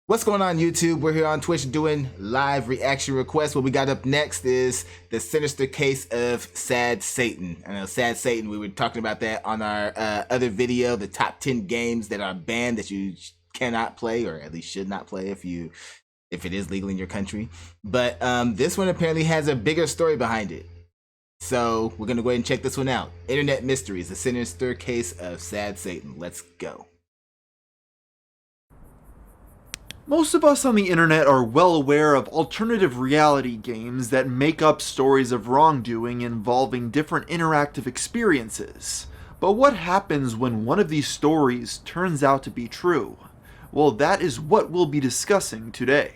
What's going on, YouTube? We're here on Twitch doing live reaction requests. What we got up next is the Sinister case of Sad Satan. I know Sad Satan, we were talking about that on our other video, the top 10 games that are banned that you cannot play, or at least should not play if it is legal in your country. But this one apparently has a bigger story behind it. So we're gonna go ahead and check this one out. Internet Mysteries, the Sinister case of Sad Satan. Let's go. Most of us on the internet are well aware of alternative reality games that make up stories of wrongdoing involving different interactive experiences. But what happens when one of these stories turns out to be true? Well, that is what we'll be discussing today.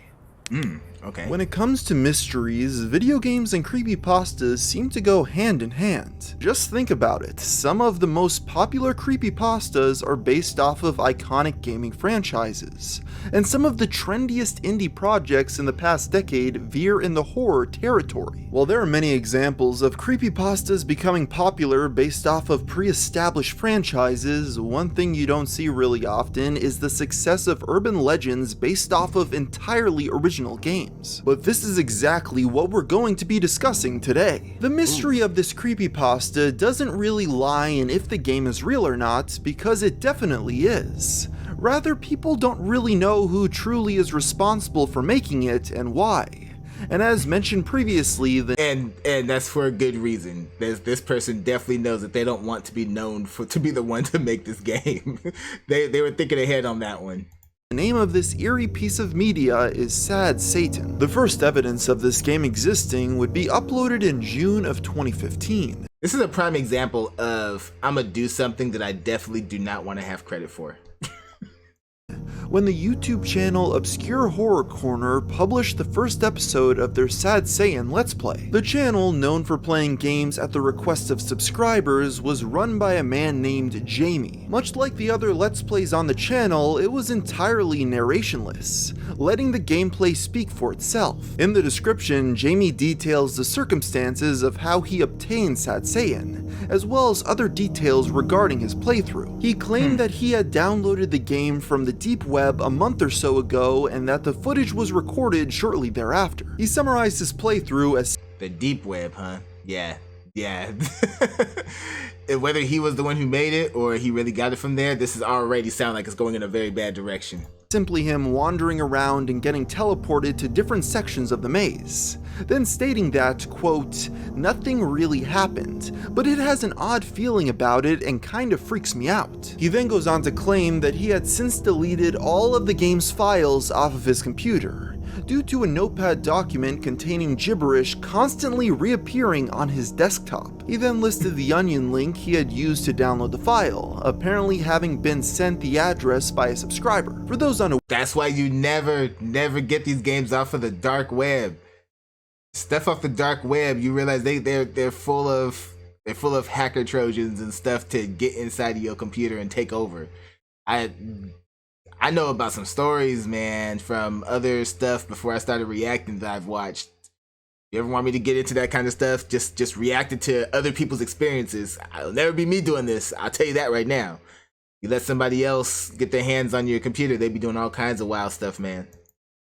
Okay. When it comes to mysteries, video games and creepypastas seem to go hand in hand. Just think about it, some of the most popular creepypastas are based off of iconic gaming franchises, and some of the trendiest indie projects in the past decade veer in the horror territory. While there are many examples of creepypastas becoming popular based off of pre-established franchises, one thing you don't see really often is the success of urban legends based off of entirely original games. But this is exactly what we're going to be discussing today. The mystery of this creepypasta doesn't really lie in if the game is real or not, because it definitely is. Rather, people don't really know who truly is responsible for making it and why. And as mentioned previously, and that's for a good reason. This person definitely knows that they don't want to be known to be the one to make this game. they were thinking ahead on that one. The name of this eerie piece of media is Sad Satan. The first evidence of this game existing would be uploaded in June of 2015. This is a prime example of I'm gonna do something that I definitely do not want to have credit for. When the YouTube channel Obscure Horror Corner published the first episode of their Sad Satan Let's Play. The channel, known for playing games at the request of subscribers, was run by a man named Jamie. Much like the other Let's Plays on the channel, it was entirely narrationless, letting the gameplay speak for itself. In the description, Jamie details the circumstances of how he obtained Sad Satan, as well as other details regarding his playthrough. He claimed that he had downloaded the game from the deep web a month or so ago, and that the footage was recorded shortly thereafter. He summarized his playthrough as the deep web, huh? Yeah. Whether he was the one who made it or he really got it from there, this is already sound like it's going in a very bad direction. Simply him wandering around and getting teleported to different sections of the maze, then stating that, quote, "Nothing really happened, but it has an odd feeling about it and kind of freaks me out." He then goes on to claim that he had since deleted all of the game's files off of his computer, due to a notepad document containing gibberish constantly reappearing on his desktop. He then listed the onion link he had used to download the file, apparently having been sent the address by a subscriber. For those unaware, that's why you never get these games off of the dark web. Stuff off the dark web, you realize they're full of hacker trojans and stuff to get inside of your computer and take over. I know about some stories, man, from other stuff before I started reacting that I've watched. You ever want me to get into that kind of stuff? Just reacting to other people's experiences. It'll never be me doing this. I'll tell you that right now. You let somebody else get their hands on your computer, they be doing all kinds of wild stuff, man.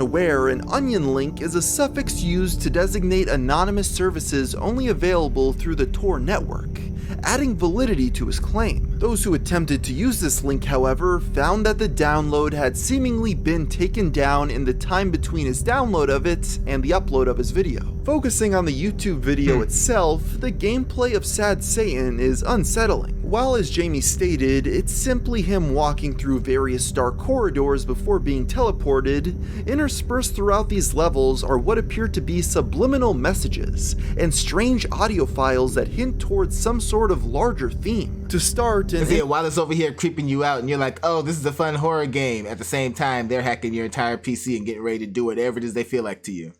An onion link is a suffix used to designate anonymous services only available through the Tor network, adding validity to his claim. Those who attempted to use this link, however, found that the download had seemingly been taken down in the time between his download of it and the upload of his video. Focusing on the YouTube video itself, the gameplay of Sad Satan is unsettling. While, as Jamie stated, it's simply him walking through various dark corridors before being teleported, interspersed throughout these levels are what appear to be subliminal messages and strange audio files that hint towards some sort of larger theme. To start, while it's over here creeping you out and you're like, oh, this is a fun horror game, at the same time they're hacking your entire PC and getting ready to do whatever it is they feel like to you.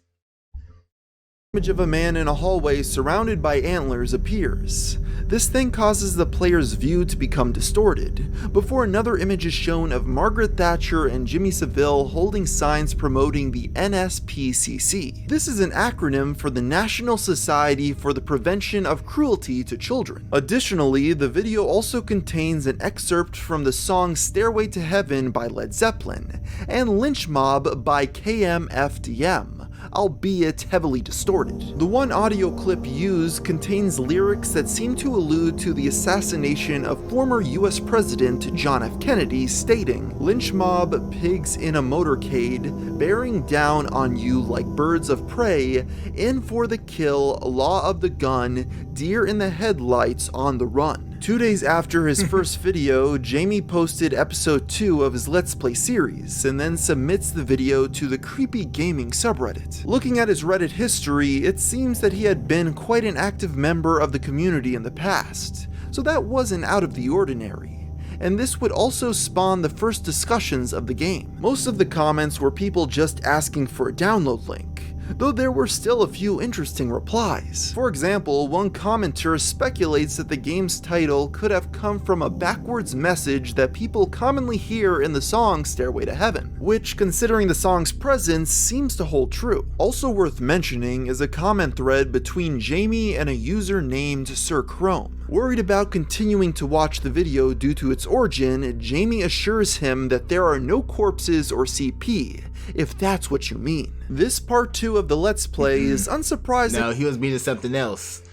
Image of a man in a hallway surrounded by antlers appears. This thing causes the player's view to become distorted, before another image is shown of Margaret Thatcher and Jimmy Savile holding signs promoting the NSPCC. This is an acronym for the National Society for the Prevention of Cruelty to Children. Additionally, the video also contains an excerpt from the song Stairway to Heaven by Led Zeppelin, and Lynch Mob by KMFDM, albeit heavily distorted. The one audio clip used contains lyrics that seem to allude to the assassination of former US President John F. Kennedy, stating, "Lynch mob, pigs in a motorcade, bearing down on you like birds of prey, in for the kill, law of the gun, deer in the headlights on the run." 2 days after his first video, Jamie posted episode 2 of his Let's Play series, and then submits the video to the Creepy Gaming subreddit. Looking at his Reddit history, it seems that he had been quite an active member of the community in the past, so that wasn't out of the ordinary. And this would also spawn the first discussions of the game. Most of the comments were people just asking for a download link, though there were still a few interesting replies. For example, one commenter speculates that the game's title could have come from a backwards message that people commonly hear in the song Stairway to Heaven, which, considering the song's presence, seems to hold true. Also worth mentioning is a comment thread between Jamie and a user named Sir Chrome. Worried about continuing to watch the video due to its origin, Jamie assures him that there are no corpses or CP, if that's what you mean. This part 2 of the Let's Play is unsurprising. No, he was meaning something else.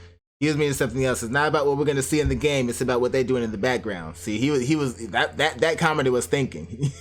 It's not about what we're gonna see in the game, it's about what they're doing in the background. See, that commenter was thinking.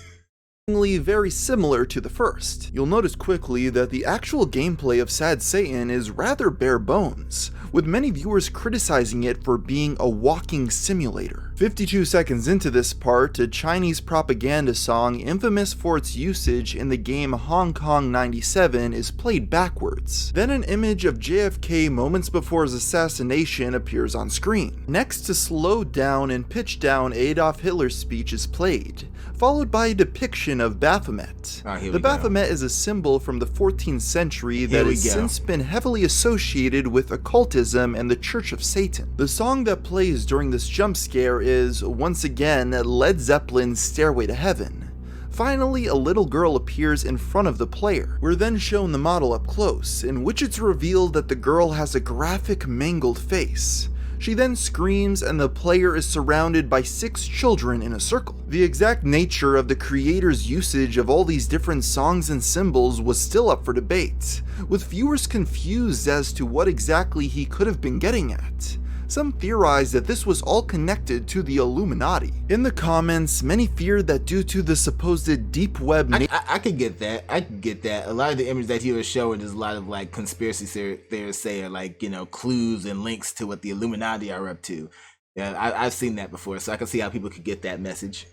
Very similar to the first. You'll notice quickly that the actual gameplay of Sad Satan is rather bare bones, with many viewers criticizing it for being a walking simulator. 52 seconds into this part, a Chinese propaganda song infamous for its usage in the game Hong Kong 97 is played backwards. Then an image of JFK moments before his assassination appears on screen. Next, a slowed down and pitched down Adolf Hitler's speech is played, followed by a depiction of Baphomet. The Baphomet is a symbol from the 14th century that has since been heavily associated with occultism and the Church of Satan. The song that plays during this jump scare is, once again, Led Zeppelin's Stairway to Heaven. Finally, a little girl appears in front of the player. We're then shown the model up close, in which it's revealed that the girl has a graphic, mangled face. She then screams and the player is surrounded by 6 children in a circle. The exact nature of the creator's usage of all these different songs and symbols was still up for debate, with viewers confused as to what exactly he could have been getting at. Some theorized that this was all connected to the Illuminati. In the comments, many feared that due to the supposed deep web I could get that. A lot of the images that he was showing is a lot of like conspiracy theorists say are like, you know, clues and links to what the Illuminati are up to. Yeah, I've seen that before, so I can see how people could get that message.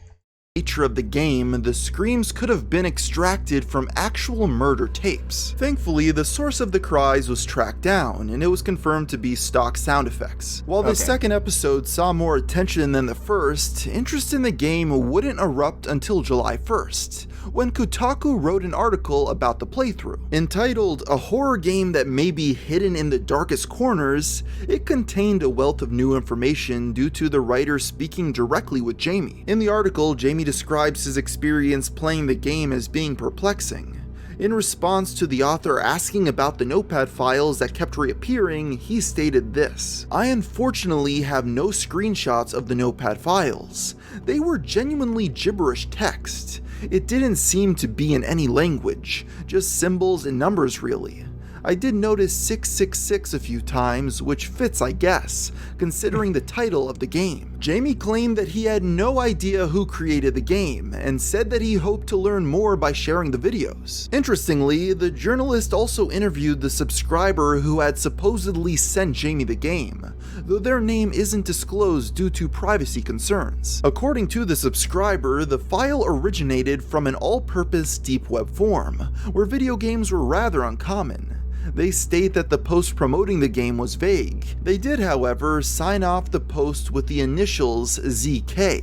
Nature of the game, the screams could have been extracted from actual murder tapes. Thankfully, the source of the cries was tracked down, and it was confirmed to be stock sound effects. While the second episode saw more attention than the first, interest in the game wouldn't erupt until July 1st, when Kotaku wrote an article about the playthrough. Entitled, "A Horror Game That May Be Hidden in the Darkest Corners," it contained a wealth of new information due to the writer speaking directly with Jamie. In the article, Jamie describes his experience playing the game as being perplexing. In response to the author asking about the notepad files that kept reappearing, he stated this: "I unfortunately have no screenshots of the notepad files. They were genuinely gibberish text. It didn't seem to be in any language, just symbols and numbers really. I did notice 666 a few times, which fits I guess, considering the title of the game." Jamie claimed that he had no idea who created the game, and said that he hoped to learn more by sharing the videos. Interestingly, the journalist also interviewed the subscriber who had supposedly sent Jamie the game, though their name isn't disclosed due to privacy concerns. According to the subscriber, the file originated from an all-purpose deep web forum, where video games were rather uncommon. They state that the post promoting the game was vague. They did, however, sign off the post with the initials ZK,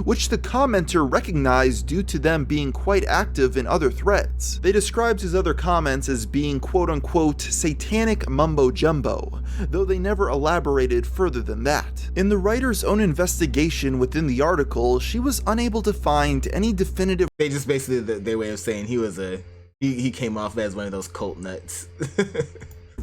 which the commenter recognized due to them being quite active in other threads. They described his other comments as being quote-unquote satanic mumbo-jumbo, though they never elaborated further than that. In the writer's own investigation within the article, she was unable to find any definitive. They just basically their way of saying he came off as one of those cult nuts.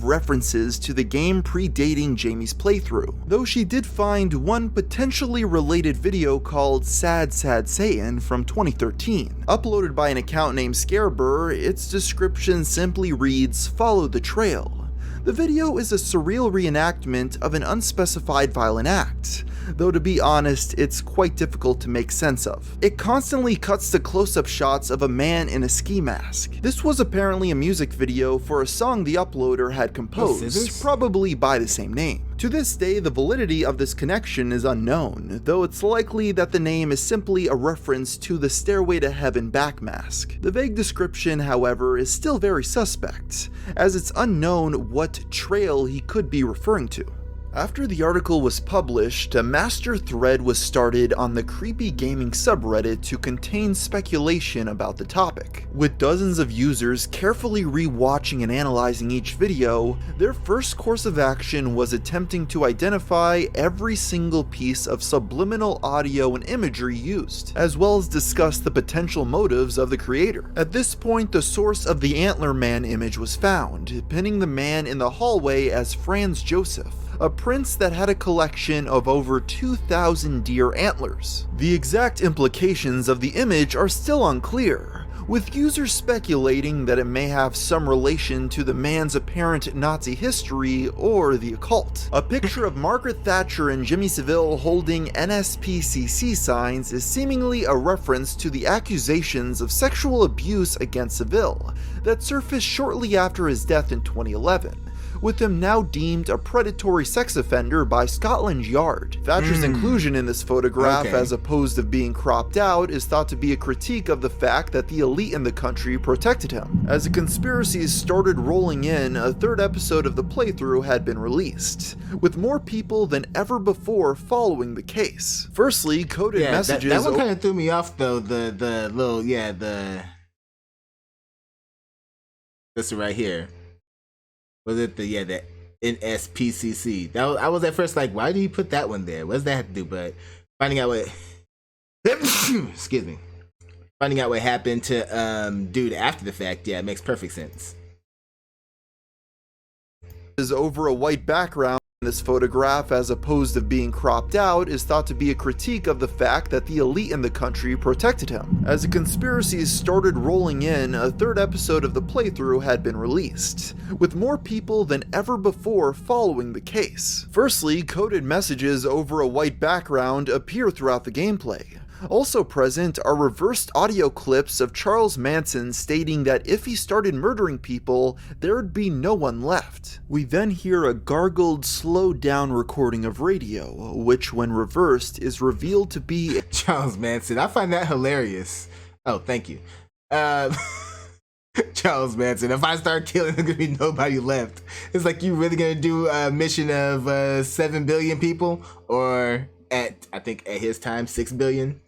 references to the game predating Jamie's playthrough, though she did find one potentially related video called Sad Sad Satan from 2013. Uploaded by an account named Scareburr, its description simply reads, "Follow the trail." The video is a surreal reenactment of an unspecified violent act, though to be honest, it's quite difficult to make sense of. It constantly cuts to close-up shots of a man in a ski mask. This was apparently a music video for a song the uploader had composed, probably by the same name. To this day, the validity of this connection is unknown, though it's likely that the name is simply a reference to the Stairway to Heaven backmask. The vague description, however, is still very suspect, as it's unknown what trail he could be referring to. After the article was published, a master thread was started on the creepy gaming subreddit to contain speculation about the topic. With dozens of users carefully re-watching and analyzing each video, their first course of action was attempting to identify every single piece of subliminal audio and imagery used, as well as discuss the potential motives of the creator. At this point, the source of the Antler Man image was found, pinning the man in the hallway as Franz Joseph, a prince that had a collection of over 2,000 deer antlers. The exact implications of the image are still unclear, with users speculating that it may have some relation to the man's apparent Nazi history or the occult. A picture of Margaret Thatcher and Jimmy Savile holding NSPCC signs is seemingly a reference to the accusations of sexual abuse against Savile that surfaced shortly after his death in 2011. With him now deemed a predatory sex offender by Scotland Yard. Thatcher's inclusion in this photograph, as opposed to being cropped out, is thought to be a critique of the fact that the elite in the country protected him. As the conspiracies started rolling in, a third episode of the playthrough had been released, with more people than ever before following the case. Firstly, coded messages. That one kind of threw me off though. This right here. Was it the NSPCC? I was at first like, why did he put that one there? What does that have to do? But finding out what excuse me. Finding out what happened to dude after the fact, yeah, it makes perfect sense. Is over a white background. This photograph, as opposed to being cropped out, is thought to be a critique of the fact that the elite in the country protected him. As the conspiracies started rolling in, a third episode of the playthrough had been released, with more people than ever before following the case. Firstly, coded messages over a white background appear throughout the gameplay. Also present are reversed audio clips of Charles Manson stating that if he started murdering people, there would be no one left. We then hear a gargled, slowed down recording of radio, which when reversed is revealed to be Charles Manson. I find that hilarious. Oh, thank you. Charles Manson. If I start killing, there's gonna be nobody left. It's like, you really gonna do a mission of 7 billion people? Or I think at his time, 6 billion?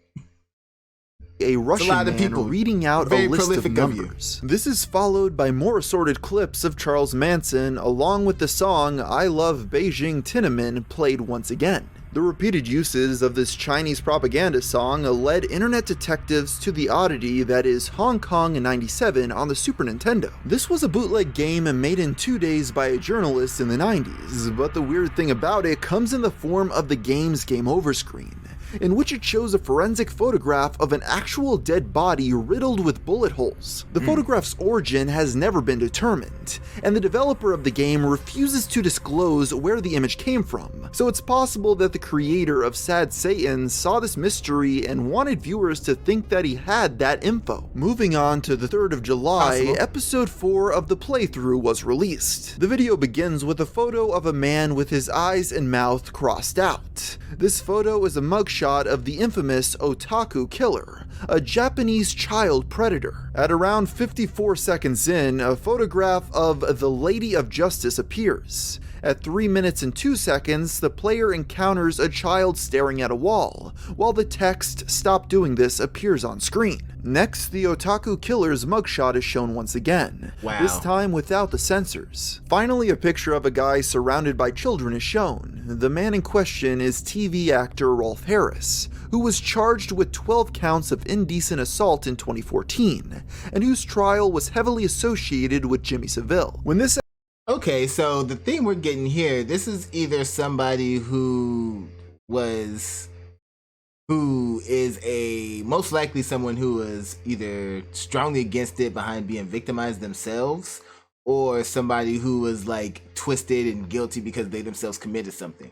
A Russian man reading out a list of numbers. This is followed by more assorted clips of Charles Manson, along with the song I Love Beijing Tiananmen played once again. The repeated uses of this Chinese propaganda song led internet detectives to the oddity that is Hong Kong 97 on the Super Nintendo. This was a bootleg game made in 2 days by a journalist in the 90s, but the weird thing about it comes in the form of the game's game over screen, in which it shows a forensic photograph of an actual dead body riddled with bullet holes. The photograph's origin has never been determined, and the developer of the game refuses to disclose where the image came from, so it's possible that the creator of Sad Satan saw this mystery and wanted viewers to think that he had that info. Moving on to the 3rd of July, episode 4 of the playthrough was released. The video begins with a photo of a man with his eyes and mouth crossed out. This photo is a mugshot of the infamous Otaku Killer, a Japanese child predator. At around 54 seconds in, a photograph of the Lady of Justice appears, At 3 minutes and 2 seconds, the player encounters a child staring at a wall, while the text "Stop doing this" appears on screen. Next, the otaku killer's mugshot is shown once again, this time without the censors. Finally, a picture of a guy surrounded by children is shown. The man in question is TV actor Rolf Harris, who was charged with 12 counts of indecent assault in 2014, and whose trial was heavily associated with Jimmy Savile. Okay, so the thing we're getting here, this is either somebody who is most likely someone who is either strongly against it behind being victimized themselves, or somebody who was like twisted and guilty because they themselves committed something.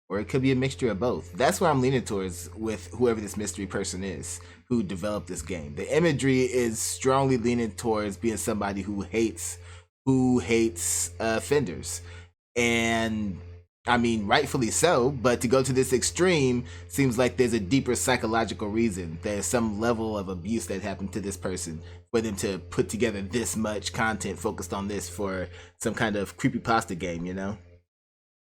Or it could be a mixture of both. That's where I'm leaning towards with whoever this mystery person is who developed this game. The imagery is strongly leaning towards being somebody who hates offenders. And I mean, rightfully so, but to go to this extreme seems like there's a deeper psychological reason. There's some level of abuse that happened to this person for them to put together this much content focused on this for some kind of creepypasta game, you know?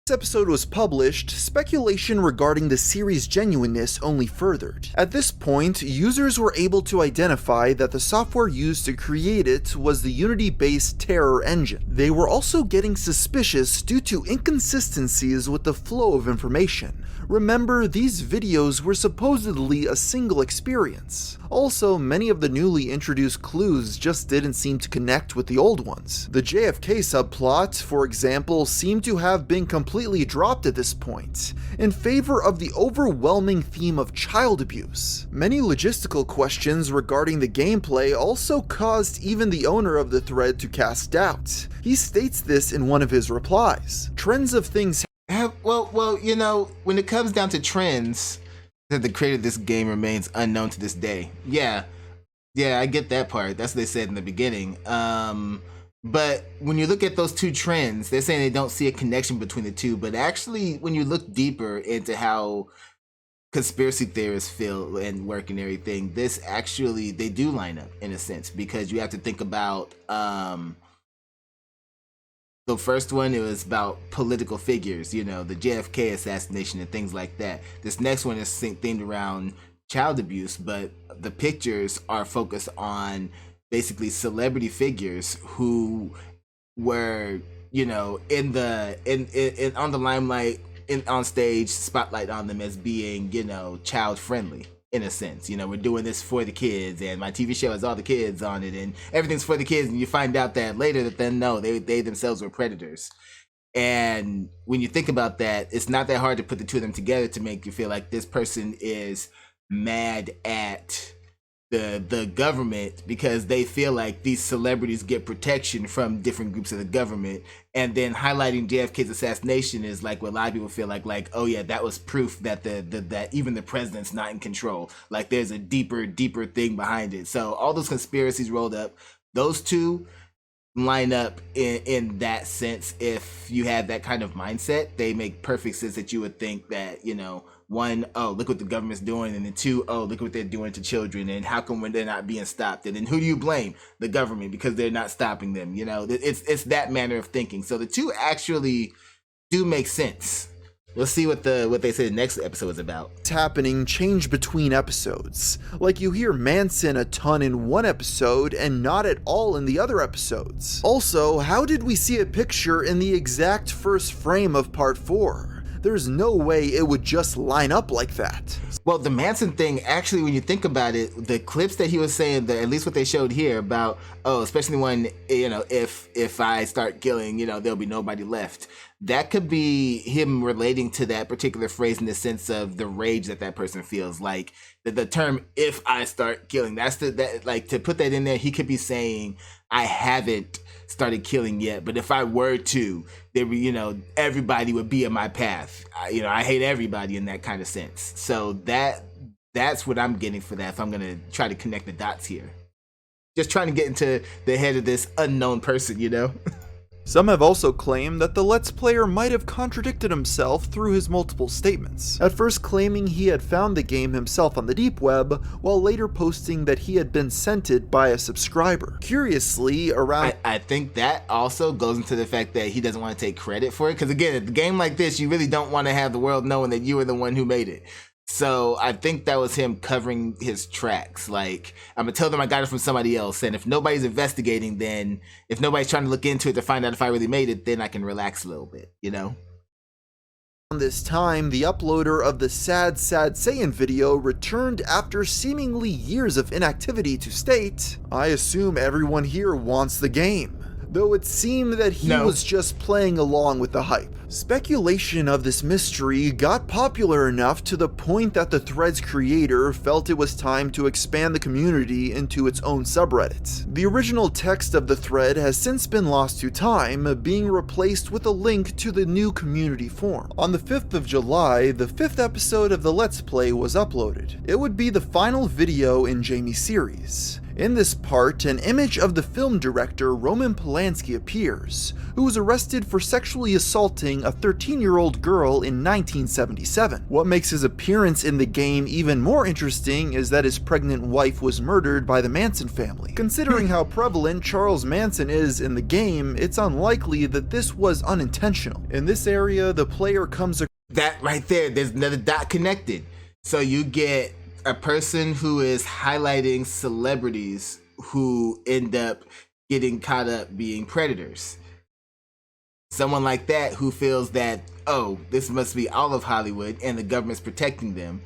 This episode was published, speculation regarding the series' genuineness only furthered. At this point, users were able to identify that the software used to create it was the Unity-based Terror engine. They were also getting suspicious due to inconsistencies with the flow of information. Remember, these videos were supposedly a single experience. Also, many of the newly introduced clues just didn't seem to connect with the old ones. The JFK subplot, for example, seemed to have been completely dropped at this point, in favor of the overwhelming theme of child abuse. Many logistical questions regarding the gameplay also caused even the owner of the thread to cast doubt. He states this in one of his replies. Trends of things Well, you know, when it comes down to trends, that the creator of this game remains unknown to this day. Yeah, I get that part. That's what they said in the beginning. But when you look at those two trends, they're saying they don't see a connection between the two. But actually, when you look deeper into how conspiracy theorists feel and work and everything, they do line up in a sense, because you have to think about the first one, it was about political figures, you know, the JFK assassination and things like that. This next one is themed around child abuse, but the pictures are focused on basically celebrity figures who were, you know, on the limelight, on stage, spotlight on them as being, you know, child friendly. In a sense, you know, we're doing this for the kids, and my TV show has all the kids on it, and everything's for the kids. And you find out that later that then no, they themselves were predators. And when you think about that, it's not that hard to put the two of them together to make you feel like this person is mad at the government because they feel like these celebrities get protection from different groups of the government. And then highlighting JFK's assassination is like what a lot of people feel like, oh yeah, that was proof that that even the president's not in control. Like there's a deeper thing behind it. So all those conspiracies rolled up, those two line up in that sense. If you have that kind of mindset, they make perfect sense that you would think that, you know, one, oh, look what the government's doing, and then two, oh, look what they're doing to children, and how come when they're not being stopped? And then who do you blame? The government, because they're not stopping them. You know, it's that manner of thinking. So the two actually do make sense. We'll see what they say the next episode is about. It's happening change between episodes. Like you hear Manson a ton in one episode and not at all in the other episodes. Also, how did we see a picture in the exact first frame of part 4? There's no way it would just line up like that. Well, the Manson thing, actually, when you think about it, the clips that he was saying, at least what they showed here about, oh, especially when, you know, if I start killing, you know, there'll be nobody left. That could be him relating to that particular phrase in the sense of the rage that person feels. Like the term "if I start killing," that like to put that in there, he could be saying, I haven't started killing yet, but if I were to, there, you know, everybody would be in my path. I hate everybody in that kind of sense. So that's what I'm getting for that. If I'm gonna try to connect the dots here, just trying to get into the head of this unknown person, you know. Some have also claimed that the Let's Player might have contradicted himself through his multiple statements, at first claiming he had found the game himself on the deep web, while later posting that he had been sent it by a subscriber. Curiously, around... I think that also goes into the fact that he doesn't want to take credit for it, because again, at a game like this, you really don't want to have the world knowing that you were the one who made it. So I think that was him covering his tracks. Like, I'm gonna tell them I got it from somebody else, and if nobody's investigating, then if nobody's trying to look into it to find out if I really made it, then I can relax a little bit, you know? Around this time, the uploader of the Sad Saiyan video returned after seemingly years of inactivity to state, "I assume everyone here wants the game," though it seemed that he was just playing along with the hype. Speculation of this mystery got popular enough to the point that the thread's creator felt it was time to expand the community into its own subreddit. The original text of the thread has since been lost to time, being replaced with a link to the new community forum. On the 5th of July, the 5th episode of the Let's Play was uploaded. It would be the final video in Jamie's series. In this part, an image of the film director Roman Polanski appears, who was arrested for sexually assaulting a 13-year-old girl in 1977. What makes his appearance in the game even more interesting is that his pregnant wife was murdered by the Manson family. Considering how prevalent Charles Manson is in the game, it's unlikely that this was unintentional. In this area, the player comes across... That right there, there's another dot connected. So you get a person who is highlighting celebrities who end up getting caught up being predators. Someone like that who feels that, oh, this must be all of Hollywood and the government's protecting them.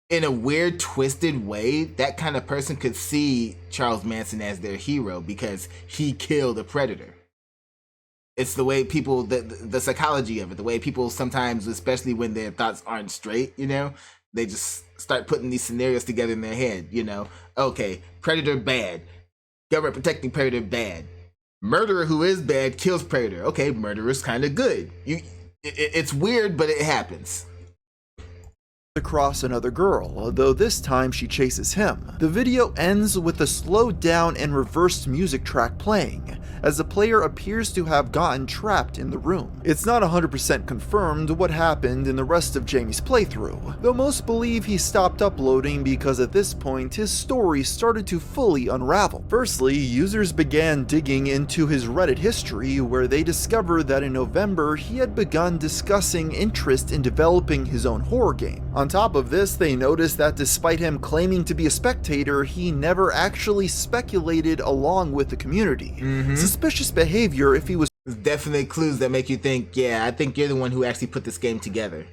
In a weird, twisted way, that kind of person could see Charles Manson as their hero because he killed a predator. It's the way people, the psychology of it, the way people sometimes, especially when their thoughts aren't straight, you know, they just start putting these scenarios together in their head, you know. Okay, predator bad. Government protecting predator bad. Murderer who is bad kills predator. Okay, murderer's kind of good. It's weird, but it happens. Across another girl, though this time she chases him. The video ends with a slowed down and reversed music track playing, as the player appears to have gotten trapped in the room. It's not 100% confirmed what happened in the rest of Jamie's playthrough, though most believe he stopped uploading because at this point his story started to fully unravel. Firstly, users began digging into his Reddit history, where they discovered that in November he had begun discussing interest in developing his own horror game. On top of this, they noticed that despite him claiming to be a spectator, he never actually speculated along with the community. Suspicious behavior if he was... There's definitely clues that make you think, yeah, I think you're the one who actually put this game together.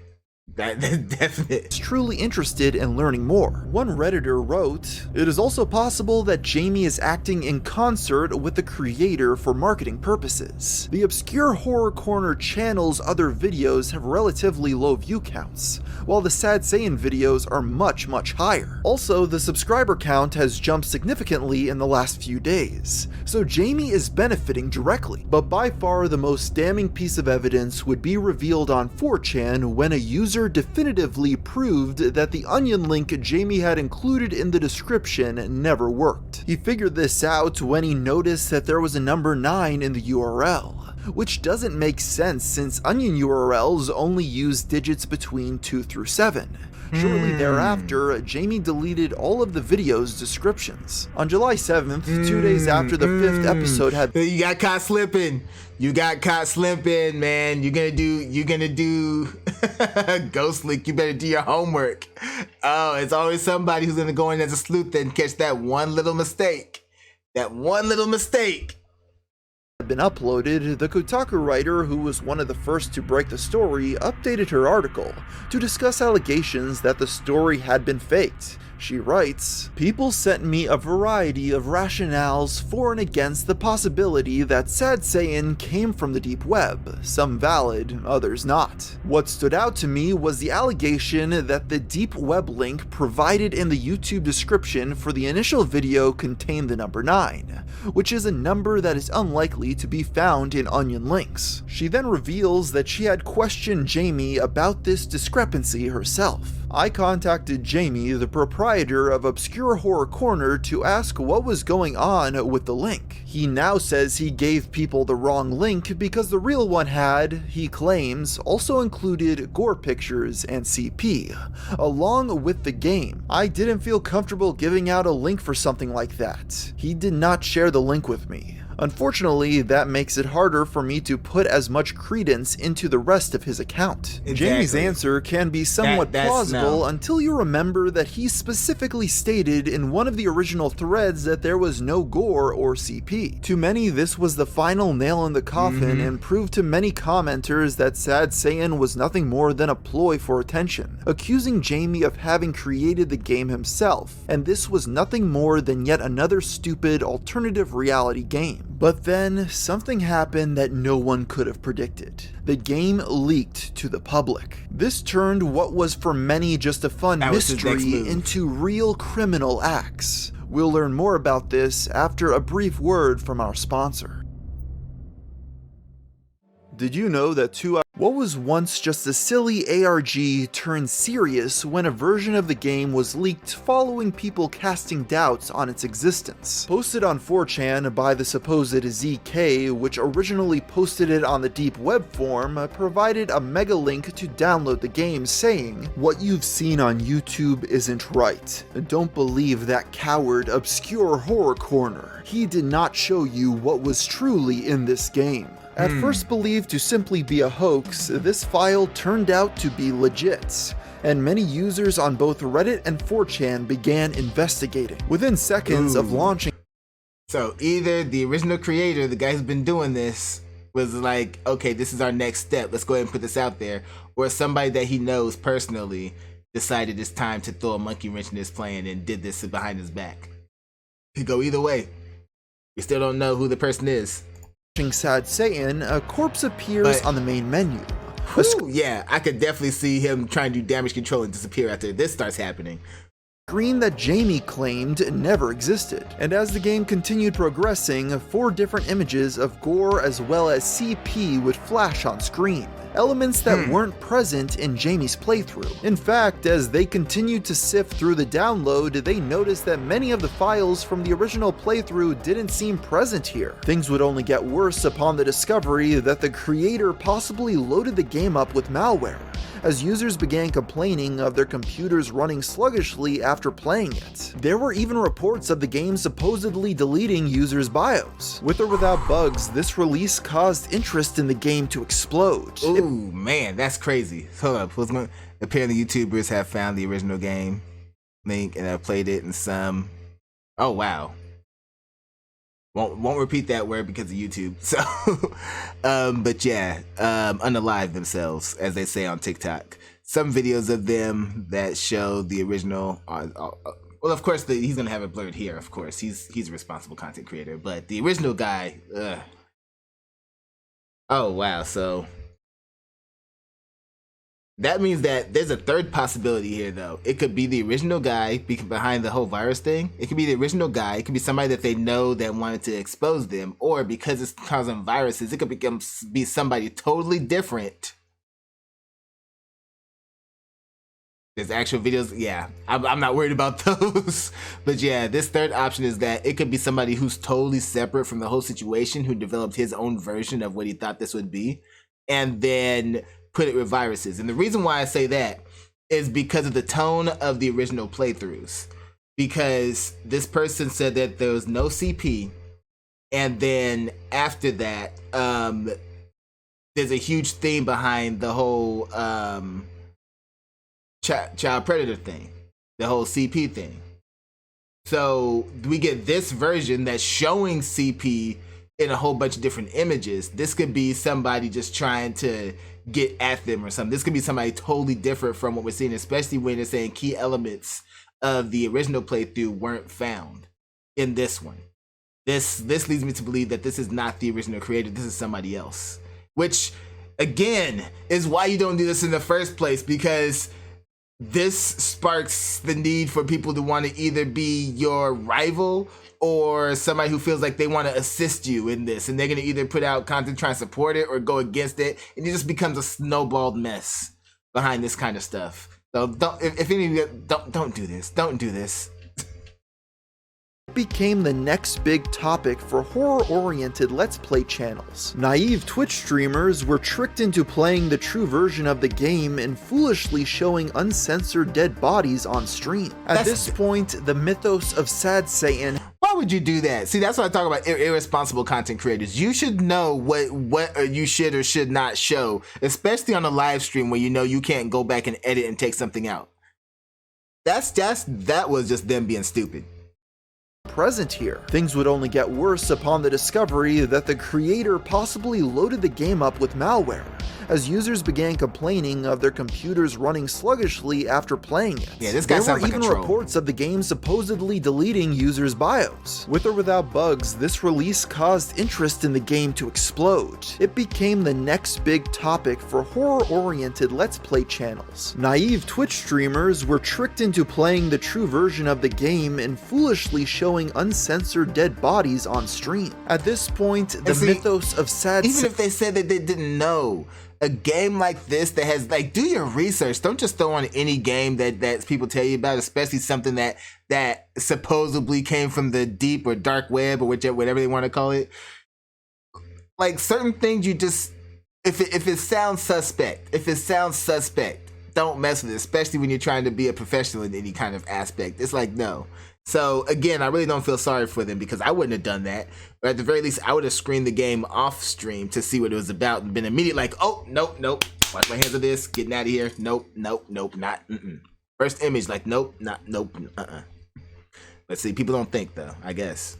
That's definite. Truly interested in learning more. One Redditor wrote, "It is also possible that Jamie is acting in concert with the creator for marketing purposes. The obscure Horror Corner channel's other videos have relatively low view counts, while the Sad Saiyan videos are much higher. Also, the subscriber count has jumped significantly in the last few days, so Jamie is benefiting directly. But by far the most damning piece of evidence would be revealed on 4chan when a user definitively proved that the onion link Jamie had included in the description never worked. He figured this out when he noticed that there was a number 9 in the URL, which doesn't make sense since onion URLs only use digits between 2 through 7. Shortly thereafter, Jamie deleted all of the video's descriptions. On July 7th, 2 days after the 5th episode had... You got caught slipping. You got caught slipping, man. You're gonna do Ghost Leak. You better do your homework. Oh, it's always somebody who's gonna go in as a sleuth and catch that one little mistake. That one little mistake. Been uploaded, the Kotaku writer, who was one of the first to break the story, updated her article to discuss allegations that the story had been faked. She writes, "People sent me a variety of rationales for and against the possibility that Sad Saiyan came from the deep web, some valid, others not. What stood out to me was the allegation that the deep web link provided in the YouTube description for the initial video contained the number 9, which is a number that is unlikely to be found in onion links." She then reveals that she had questioned Jamie about this discrepancy herself. I contacted Jamie, the proprietor of Obscure Horror Corner, to ask what was going on with the link. He now says he gave people the wrong link because the real one had, he claims, also included gore pictures and CP, along with the game. I didn't feel comfortable giving out a link for something like that. He did not share the link with me. Unfortunately, that makes it harder for me to put as much credence into the rest of his account. Exactly. Jamie's answer can be somewhat plausible no. until you remember that he specifically stated in one of the original threads that there was no gore or CP. To many, this was the final nail in the coffin and proved to many commenters that Sad Saiyan was nothing more than a ploy for attention, accusing Jamie of having created the game himself, and this was nothing more than yet another stupid alternative reality game. But then, something happened that no one could have predicted. The game leaked to the public. This turned what was for many just a fun mystery into real criminal acts. We'll learn more about this after a brief word from our sponsor. Did you know that what was once just a silly ARG turned serious when a version of the game was leaked following people casting doubts on its existence? Posted on 4chan by the supposed ZK, which originally posted it on the deep web form, provided a mega link to download the game saying, "What you've seen on YouTube isn't right. Don't believe that coward Obscure Horror Corner. He did not show you what was truly in this game." At first believed to simply be a hoax, this file turned out to be legit, and many users on both Reddit and 4chan began investigating. Within seconds of launching, so either the original creator, the guy who's been doing this, was like, okay, this is our next step, let's go ahead and put this out there, or somebody that he knows personally decided it's time to throw a monkey wrench in his plan and did this behind his back. Could go either way. We still don't know who the person is. Sad Saiyan, a corpse appears on the main menu. Yeah, I could definitely see him trying to do damage control and disappear after this starts happening. Screen that Jamie claimed never existed. And as the game continued progressing, 4 different images of gore as well as CP would flash on screen. Elements that weren't present in Jamie's playthrough. In fact, as they continued to sift through the download, they noticed that many of the files from the original playthrough didn't seem present here. Things would only get worse upon the discovery that the creator possibly loaded the game up with malware, as users began complaining of their computers running sluggishly after playing it. There were even reports of the game supposedly deleting users' BIOS. With or without bugs, this release caused interest in the game to explode. Ooh, man, that's crazy. Hold up, apparently YouTubers have found the original game link and have played it in some... Oh, wow. Won't repeat that word because of YouTube. So, but yeah, unalive themselves, as they say on TikTok. Some videos of them that show the original. Well, of course, he's gonna have it blurred here. Of course, he's a responsible content creator. But the original guy. Oh wow! So that means that there's a third possibility here, though. It could be the original guy behind the whole virus thing. It could be the original guy. It could be somebody that they know that wanted to expose them. Or because it's causing viruses, it could be somebody totally different. There's actual videos. Yeah, I'm not worried about those. But yeah, this third option is that it could be somebody who's totally separate from the whole situation, who developed his own version of what he thought this would be, and then put it with viruses. And the reason why I say that is because of the tone of the original playthroughs. Because this person said that there was no CP, and then after that, there's a huge theme behind the whole child predator thing, the whole CP thing. So we get this version that's showing CP in a whole bunch of different images. This could be somebody just trying to get at them or something. This could be somebody totally different from what we're seeing, especially when they're saying key elements of the original playthrough weren't found in this one. This leads me to believe that this is not the original creator. This is somebody else, which again is why you don't do this in the first place, because this sparks the need for people to want to either be your rival or somebody who feels like they want to assist you in this, and they're going to either put out content trying to support it or go against it, and it just becomes a snowballed mess behind this kind of stuff. So don't, if any of you, don't do this. Don't do this. Became the next big topic for horror-oriented Let's Play channels. Naive Twitch streamers were tricked into playing the true version of the game and foolishly showing uncensored dead bodies on stream. At this point, the mythos of Sad Satan. Why would you do that? See, that's what I talk about irresponsible content creators. You should know what you should or should not show, especially on a live stream where you know you can't go back and edit and take something out. That was just them being stupid. Present here. Things would only get worse upon the discovery that the creator possibly loaded the game up with malware, as users began complaining of their computers running sluggishly after playing it. Yeah, this guy sounds like a troll. There were even reports of the game supposedly deleting users' BIOS. With or without bugs, this release caused interest in the game to explode. It became the next big topic for horror-oriented Let's Play channels. Naive Twitch streamers were tricked into playing the true version of the game and foolishly showing uncensored dead bodies on stream. At this point, the mythos of Sad Satan. Even if they said that they didn't know, a game like this that has, like, do your research. Don't just throw on any game that people tell you about, especially something that supposedly came from the deep or dark web or whatever they want to call it. Like, certain things you just, if it sounds suspect, don't mess with it, especially when you're trying to be a professional in any kind of aspect. It's like, no. So again, I really don't feel sorry for them because I wouldn't have done that. But at the very least, I would have screened the game off stream to see what it was about and been immediately like, oh, nope, wash my hands of this, getting out of here. Nope, not, First image, like, nope, nope. Let's see, people don't think though, I guess.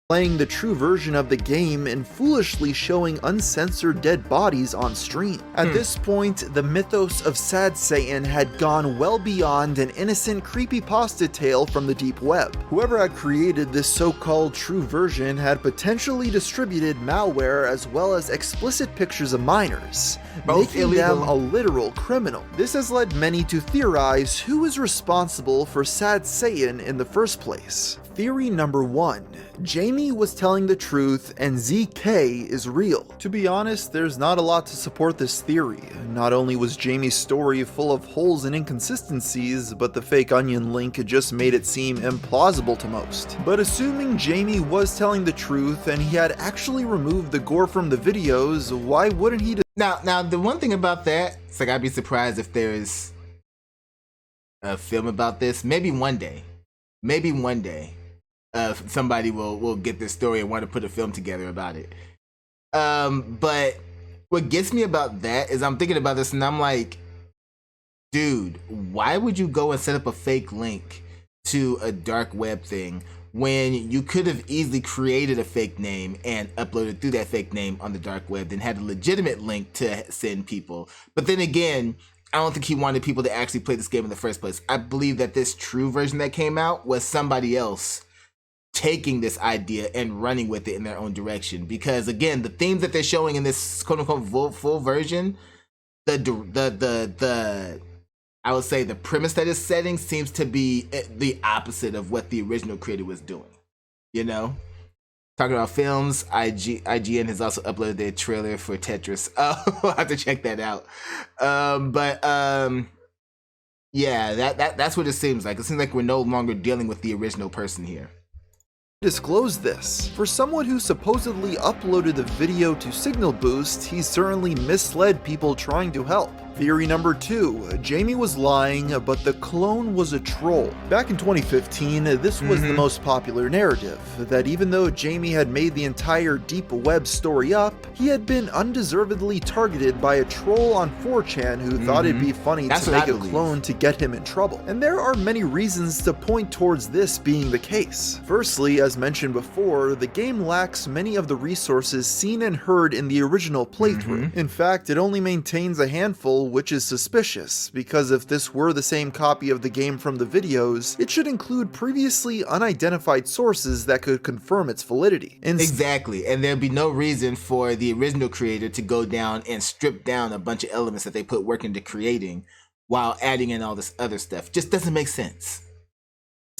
Playing the true version of the game and foolishly showing uncensored dead bodies on stream. At this point, the mythos of Sad Satan had gone well beyond an innocent creepypasta tale from the deep web. Whoever had created this so-called true version had potentially distributed malware as well as explicit pictures of minors, making them a literal criminal. This has led many to theorize who is responsible for Sad Satan in the first place. Theory number 1. Jamie was telling the truth and ZK is real. To be honest, there's not a lot to support this theory. Not only was Jamie's story full of holes and inconsistencies, but the fake onion link just made it seem implausible to most. But assuming Jamie was telling the truth and he had actually removed the gore from the videos, why wouldn't he? Now the one thing about that, it's like I'd be surprised if there is a film about this. Maybe one day. Somebody will get this story and want to put a film together about it. But what gets me about that is I'm thinking about this and I'm like, dude, why would you go and set up a fake link to a dark web thing when you could have easily created a fake name and uploaded through that fake name on the dark web and had a legitimate link to send people? But then again, I don't think he wanted people to actually play this game in the first place. I believe that this true version that came out was somebody else taking this idea and running with it in their own direction. Because again, the themes that they're showing in this quote unquote full version, the I would say the premise that it's setting seems to be the opposite of what the original creator was doing. You know? Talking about films, IGN has also uploaded their trailer for Tetris. I'll have to check that out. Yeah, that's what it seems like. It seems like we're no longer dealing with the original person here. Disclose this. For someone who supposedly uploaded the video to Signal Boost, he certainly misled people trying to help. Theory number 2. Jamie was lying, but the clone was a troll. Back in 2015, this was the most popular narrative, that even though Jamie had made the entire deep web story up, he had been undeservedly targeted by a troll on 4chan who thought it'd be funny to make a clone to get him in trouble. And there are many reasons to point towards this being the case. Firstly, as mentioned before, the game lacks many of the resources seen and heard in the original playthrough. In fact, it only maintains a handful, which is suspicious, because if this were the same copy of the game from the videos, it should include previously unidentified sources that could confirm its validity. Exactly, and there'd be no reason for the original creator to go down and strip down a bunch of elements that they put work into creating while adding in all this other stuff. Just doesn't make sense.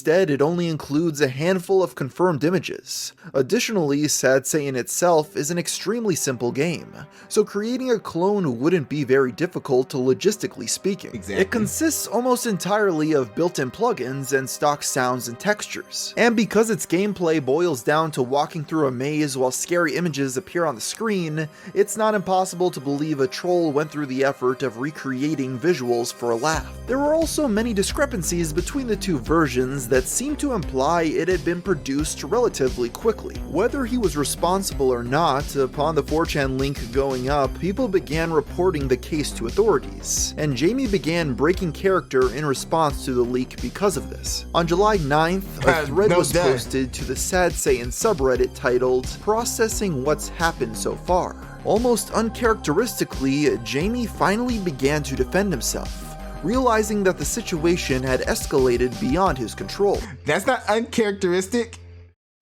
Instead, it only includes a handful of confirmed images. Additionally, Sad Satan itself is an extremely simple game, so creating a clone wouldn't be very difficult logistically speaking. Exactly. It consists almost entirely of built-in plugins and stock sounds and textures. And because its gameplay boils down to walking through a maze while scary images appear on the screen, it's not impossible to believe a troll went through the effort of recreating visuals for a laugh. There were also many discrepancies between the two versions that seemed to imply it had been produced relatively quickly. Whether he was responsible or not, upon the 4chan link going up, people began reporting the case to authorities, and Jamie began breaking character in response to the leak because of this. On July 9th, a thread was posted to the Sad Satan subreddit titled, "Processing What's Happened So Far." Almost uncharacteristically, Jamie finally began to defend himself, realizing that the situation had escalated beyond his control. That's not uncharacteristic.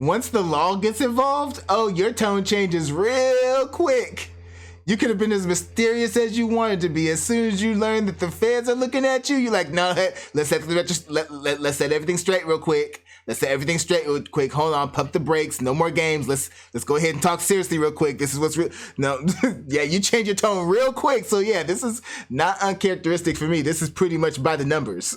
Once the law gets involved, oh, your tone changes real quick. You could have been as mysterious as you wanted to be. As soon as you learn that the feds are looking at you, you're like, no, let's set everything straight real quick. Let's set everything straight real quick. Hold on, pump the brakes. No more games. Let's go ahead and talk seriously real quick. This is what's real. No, yeah, you change your tone real quick. So yeah, this is not uncharacteristic for me. This is pretty much by the numbers.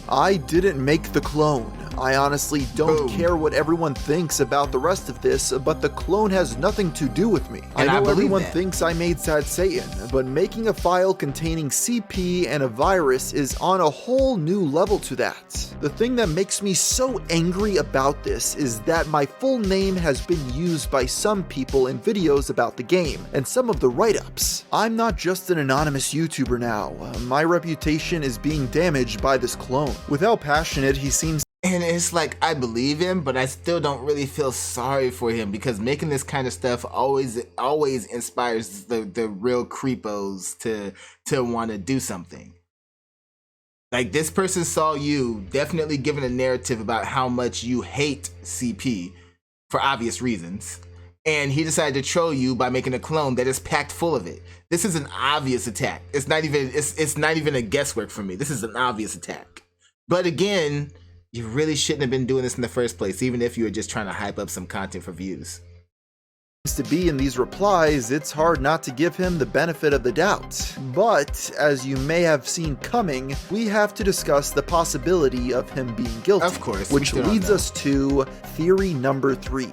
I didn't make the clone. I honestly don't care what everyone thinks about the rest of this, but the clone has nothing to do with me. And I know everyone that. thinks I made Sad Satan, but making a file containing CP and a virus is on a whole new level to that. The thing that makes me so angry about this is that my full name has been used by some people in videos about the game, and some of the write-ups. I'm not just an anonymous YouTuber now. My reputation is being damaged by this clone. With how passionate he seems. And it's like, I believe him, but I still don't really feel sorry for him, because making this kind of stuff always inspires the real creepos to want to do something. Like, this person saw you definitely giving a narrative about how much you hate CP for obvious reasons, and he decided to troll you by making a clone that is packed full of it. This is an obvious attack. It's not even a guesswork for me. This is an obvious attack. But again, you really shouldn't have been doing this in the first place, even if you were just trying to hype up some content for views. To be in these replies, it's hard not to give him the benefit of the doubt. But, as you may have seen coming, we have to discuss the possibility of him being guilty. Of course. Which leads us to theory number 3.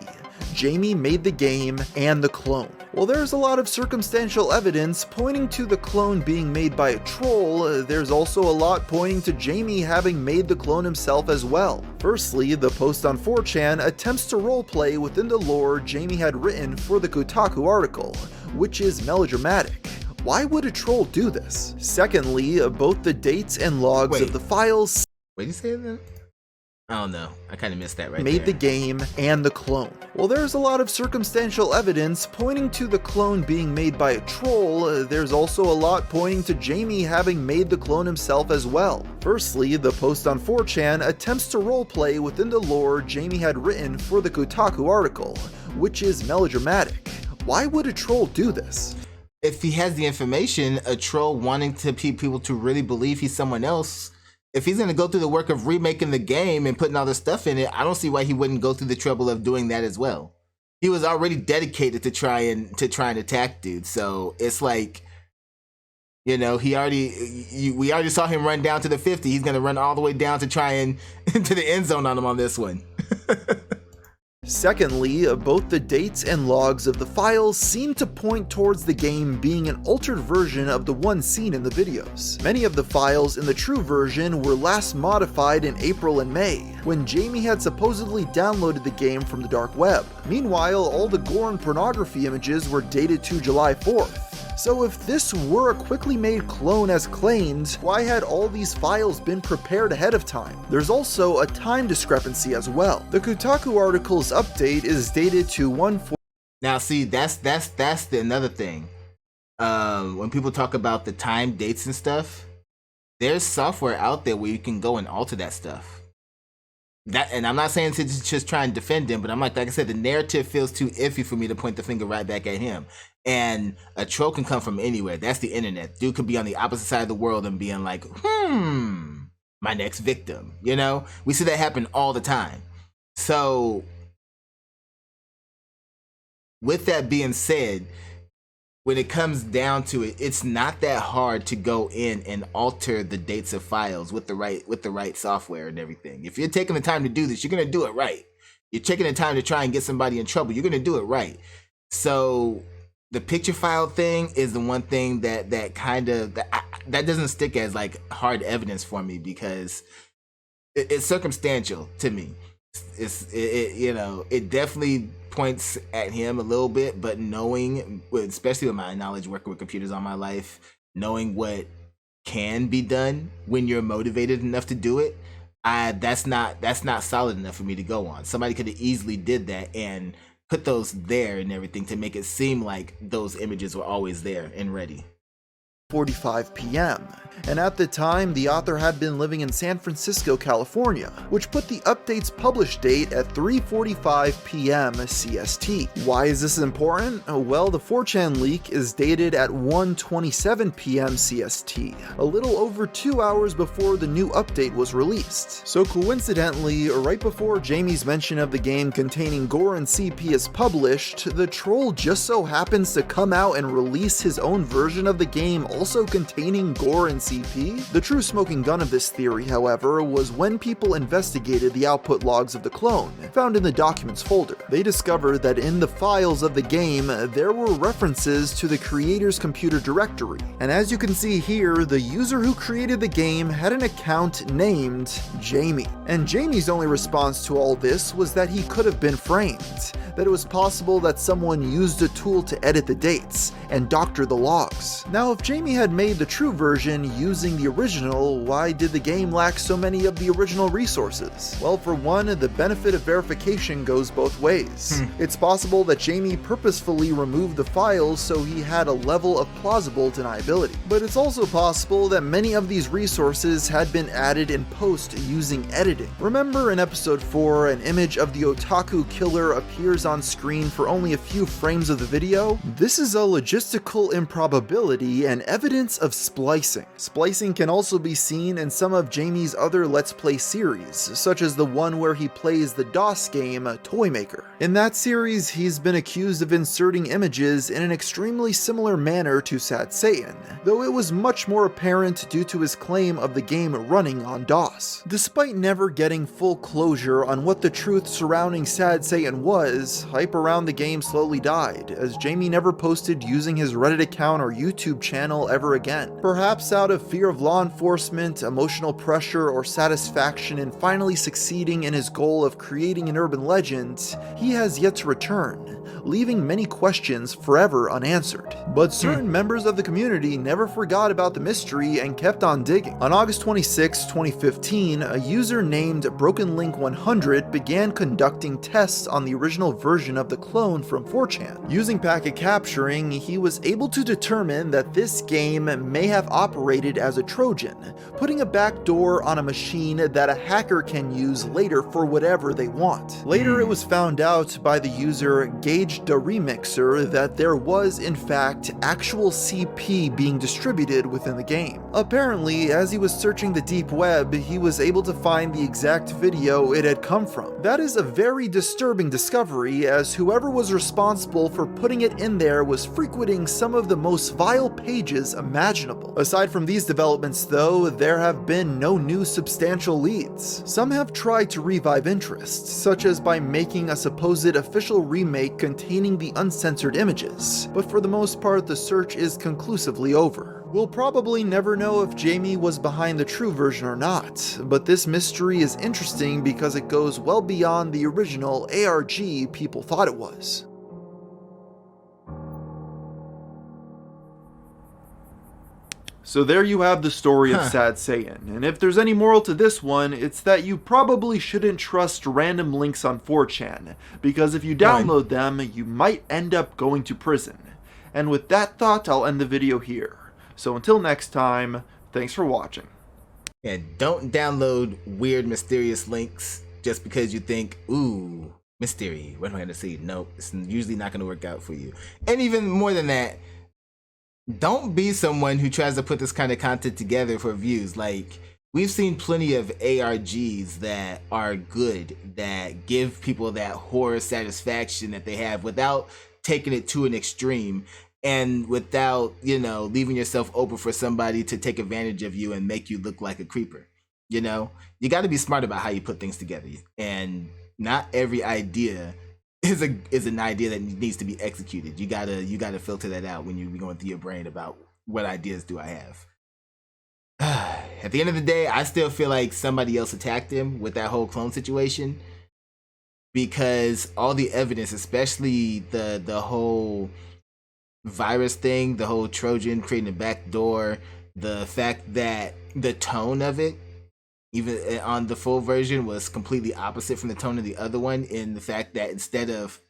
Jamie made the game and the clone. While there's a lot of circumstantial evidence pointing to the clone being made by a troll, there's also a lot pointing to Jamie having made the clone himself as well. Firstly, the post on 4chan attempts to roleplay within the lore Jamie had written for the Kotaku article, which is melodramatic. Why would a troll do this? Secondly, both the dates and logs of the files. Wait, you say that? I don't know. I kind of missed that right there. Made the game and the clone. While there's a lot of circumstantial evidence pointing to the clone being made by a troll, there's also a lot pointing to Jamie having made the clone himself as well. Firstly, the post on 4chan attempts to roleplay within the lore Jamie had written for the Kotaku article, which is melodramatic. Why would a troll do this? If he has the information, a troll wanting to people to really believe he's someone else, if he's going to go through the work of remaking the game and putting all this stuff in it, I don't see why he wouldn't go through the trouble of doing that as well. He was already dedicated to try and attack dude. So it's like, you know, we already saw him run down to the 50. He's going to run all the way down to try and to the end zone on him on this one. Secondly, both the dates and logs of the files seem to point towards the game being an altered version of the one seen in the videos. Many of the files in the true version were last modified in April and May, when Jamie had supposedly downloaded the game from the dark web. Meanwhile, all the gore and pornography images were dated to July 4th. So if this were a quickly made clone as claimed, why had all these files been prepared ahead of time? There's also a time discrepancy as well. The Kotaku article's update is dated to 1/4. Now see, that's another thing. When people talk about the time, dates and stuff, there's software out there where you can go and alter that stuff. And I'm not saying to just try and defend him, but I'm like I said, the narrative feels too iffy for me to point the finger right back at him. And a troll can come from anywhere. That's the internet. Dude could be on the opposite side of the world and being like, my next victim. You know, we see that happen all the time. So with that being said, when it comes down to it, it's not that hard to go in and alter the dates of files with the right software and everything. If you're taking the time to do this, you're gonna do it right. You're taking the time to try and get somebody in trouble, you're gonna do it right. So the picture file thing is the one thing that doesn't stick as like hard evidence for me, because it's circumstantial to me. It definitely points at him a little bit, but knowing, especially with my knowledge working with computers all my life, knowing what can be done when you're motivated enough to do it, that's not solid enough for me to go on. Somebody could have easily did that and put those there and everything to make it seem like those images were always there and ready. 4:45 p.m. And at the time, the author had been living in San Francisco, California, which put the update's publish date at 3:45 p.m. CST. Why is this important? Well, the 4chan leak is dated at 1:27 p.m. CST, a little over 2 hours before the new update was released. So coincidentally, right before Jamie's mention of the game containing gore and CP is published, the troll just so happens to come out and release his own version of the game also containing gore and CP? The true smoking gun of this theory, however, was when people investigated the output logs of the clone, found in the documents folder. They discovered that in the files of the game, there were references to the creator's computer directory. And as you can see here, the user who created the game had an account named Jamie. And Jamie's only response to all this was that he could have been framed, that it was possible that someone used a tool to edit the dates and doctor the logs. Now, if Jamie had made the true version using the original, why did the game lack so many of the original resources? Well, for one, the benefit of verification goes both ways. It's possible that Jamie purposefully removed the files so he had a level of plausible deniability. But it's also possible that many of these resources had been added in post using editing. Remember in episode 4, an image of the otaku killer appears on screen for only a few frames of the video? This is a logistical improbability and evidence of splicing. Splicing can also be seen in some of Jamie's other Let's Play series, such as the one where he plays the DOS game Toy Maker. In that series, he's been accused of inserting images in an extremely similar manner to Sad Satan, though it was much more apparent due to his claim of the game running on DOS. Despite never getting full closure on what the truth surrounding Sad Satan was, hype around the game slowly died, as Jamie never posted using his Reddit account or YouTube channel ever again. Perhaps out of fear of law enforcement, emotional pressure, or satisfaction in finally succeeding in his goal of creating an urban legend, he has yet to return, leaving many questions forever unanswered. But certain members of the community never forgot about the mystery and kept on digging. On August 26, 2015, a user named BrokenLink100 began conducting tests on the original version of the clone from 4chan. Using packet capturing, he was able to determine that this game may have operated as a Trojan, putting a backdoor on a machine that a hacker can use later for whatever they want. Later, it was found out by the user Gage the Remixer that there was, in fact, actual CP being distributed within the game. Apparently, as he was searching the deep web, he was able to find the exact video it had come from. That is a very disturbing discovery, as whoever was responsible for putting it in there was frequenting some of the most vile pages imaginable. Aside from these developments though, there have been no new substantial leads. Some have tried to revive interest, such as by making a supposed official remake containing the uncensored images, but for the most part the search is conclusively over. We'll probably never know if Jamie was behind the true version or not, but this mystery is interesting because it goes well beyond the original ARG people thought it was. So there you have the story of Sad Satan, and if there's any moral to this one, it's that you probably shouldn't trust random links on 4chan, because if you download them, you might end up going to prison. And with that thought, I'll end the video here. So until next time, thanks for watching. And don't download weird, mysterious links just because you think, ooh, mystery, what am I going to see? Nope, it's usually not going to work out for you. And even more than that, don't be someone who tries to put this kind of content together for views. Like, we've seen plenty of ARGs that are good, that give people that horror satisfaction that they have without taking it to an extreme, and without, you know, leaving yourself open for somebody to take advantage of you and make you look like a creeper. You know, you got to be smart about how you put things together, and not every idea is an idea that needs to be executed. You gotta filter that out when you're going through your brain about what ideas do I have. At the end of the day, I still feel like somebody else attacked him with that whole clone situation, because all the evidence, especially the whole virus thing, the whole Trojan creating a back door, the fact that the tone of it, even on the full version, was completely opposite from the tone of the other one, in the fact that instead of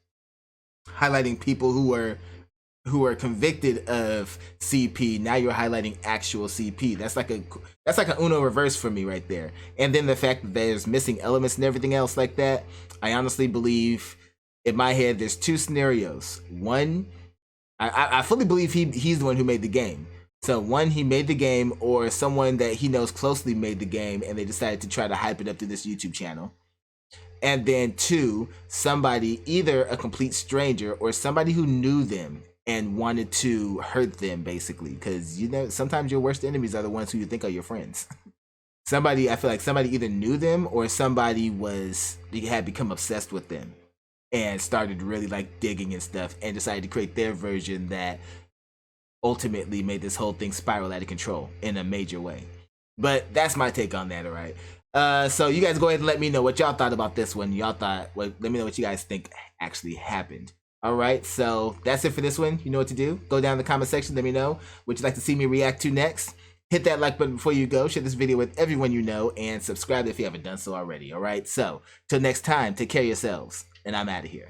highlighting people who are convicted of CP, now you're highlighting actual CP. That's like an Uno reverse for me right there. And then the fact that there's missing elements and everything else like that, I honestly believe, in my head, there's two scenarios. One, I fully believe he's the one who made the game. So one, he made the game, or someone that he knows closely made the game, and they decided to try to hype it up to this YouTube channel. And then two, somebody, either a complete stranger or somebody who knew them and wanted to hurt them, basically, because, you know, sometimes your worst enemies are the ones who you think are your friends. I feel like somebody either knew them, or somebody had become obsessed with them and started really like digging and stuff, and decided to create their version that ultimately made this whole thing spiral out of control in a major way. But that's my take on that. All right. So you guys go ahead and let me know what y'all thought about this one. Let me know what you guys think actually happened. All right, so that's it for this one. You know what to do. Go down in the comment section. Let me know what you'd like to see me react to next. Hit that like button before you go. Share this video with everyone you know, and subscribe if you haven't done so already. All right, so till next time, take care of yourselves, and I'm out of here.